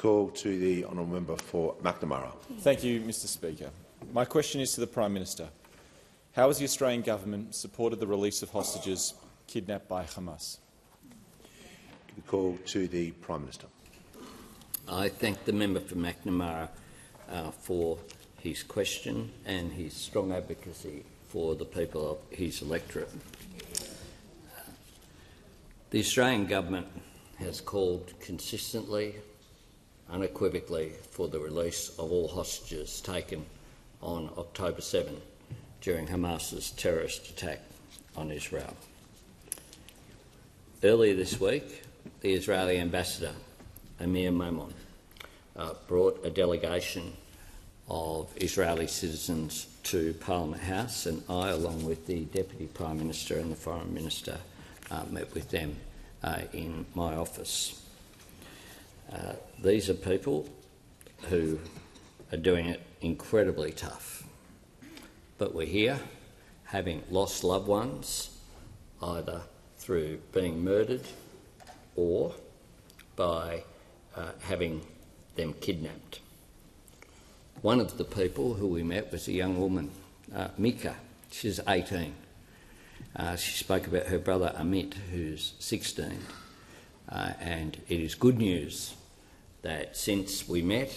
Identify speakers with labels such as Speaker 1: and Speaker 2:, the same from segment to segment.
Speaker 1: Call to the honourable member for McNamara.
Speaker 2: Thank you, Mr Speaker. My question is to the Prime Minister. How has the Australian government supported the release of hostages kidnapped by Hamas?
Speaker 1: Call to the Prime Minister.
Speaker 3: I thank the member for McNamara for his question and his strong advocacy for the people of his electorate. The Australian government has called consistently, unequivocally, for the release of all hostages taken on October 7 during Hamas's terrorist attack on Israel. Earlier this week, the Israeli ambassador, Amir Maimon, brought a delegation of Israeli citizens to Parliament House, and I, along with the Deputy Prime Minister and the Foreign Minister, met with them in my office. These are people who are doing it incredibly tough, but we're here having lost loved ones, either through being murdered or by having them kidnapped. One of the people who we met was a young woman, Mika. She's 18. She spoke about her brother Amit, who's 16. And it is good news that since we met,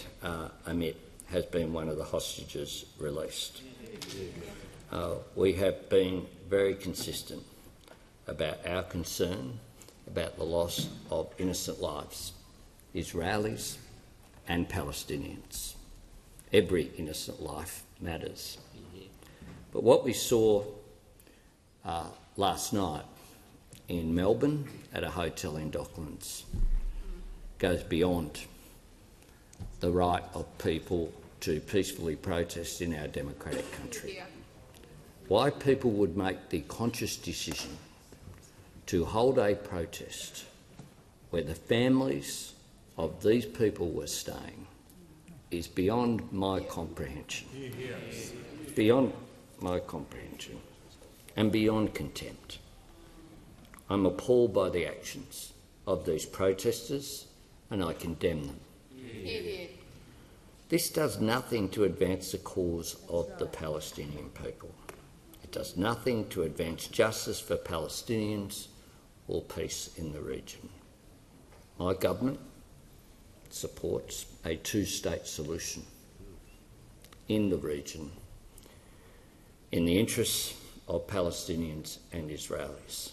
Speaker 3: Amit has been one of the hostages released. We have been very consistent about our concern about the loss of innocent lives, Israelis and Palestinians. Every innocent life matters. But what we saw last night in Melbourne at a hotel in Docklands goes beyond the right of people to peacefully protest in our democratic country. Why people would make the conscious decision to hold a protest where the families of these people were staying is beyond my comprehension. Beyond my comprehension and beyond contempt. I'm appalled by the actions of these protesters and I condemn them. This does nothing to advance the cause of the Palestinian people. It does nothing to advance justice for Palestinians or peace in the region. My government supports a two-state solution in the region in the interests of Palestinians and Israelis.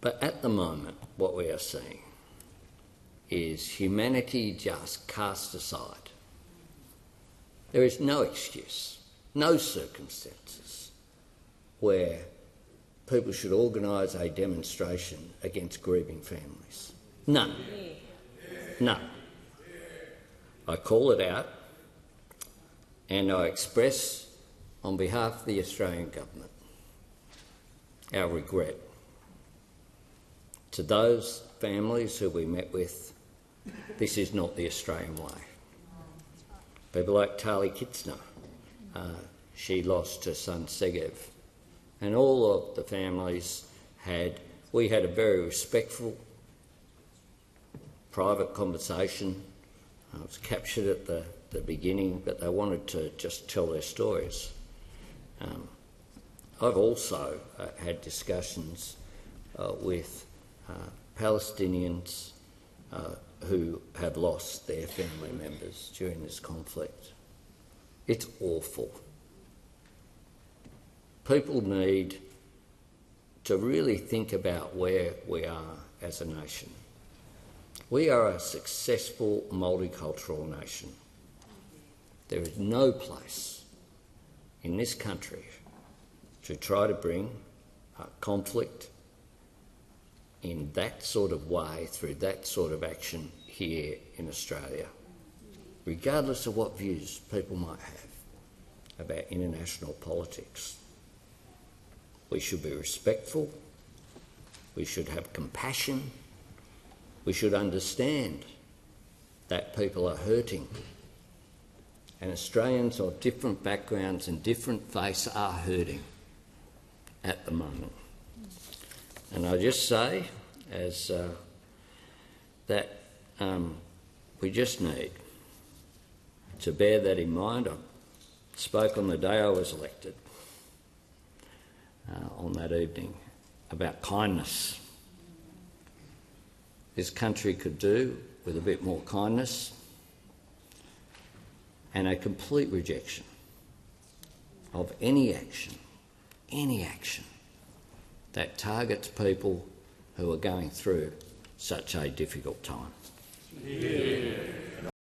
Speaker 3: But at the moment, what we are seeing is humanity just cast aside. There is no excuse, no circumstances where people should organise a demonstration against grieving families. None. None. I call it out and I express on behalf of the Australian government our regret to those families who we met with. This is not the Australian way. People like Tali Kitzner, she lost her son Segev, and all of the families we had a very respectful, private conversation. It was captured at the beginning, but they wanted to just tell their stories. I've also had discussions with Palestinians who have lost their family members during this conflict. It's awful. People need to really think about where we are as a nation. We are a successful multicultural nation. There is no place in this country to try to bring conflict in that sort of way, through that sort of action here in Australia, regardless of what views people might have about international politics. We should be respectful, we should have compassion, we should understand that people are hurting, and Australians of different backgrounds and different faiths are hurting at the moment. And I just say that we just need to bear that in mind. I spoke on the day I was elected, on that evening, about kindness. This country could do with a bit more kindness and a complete rejection of any action that targets people who are going through such a difficult time. Yeah.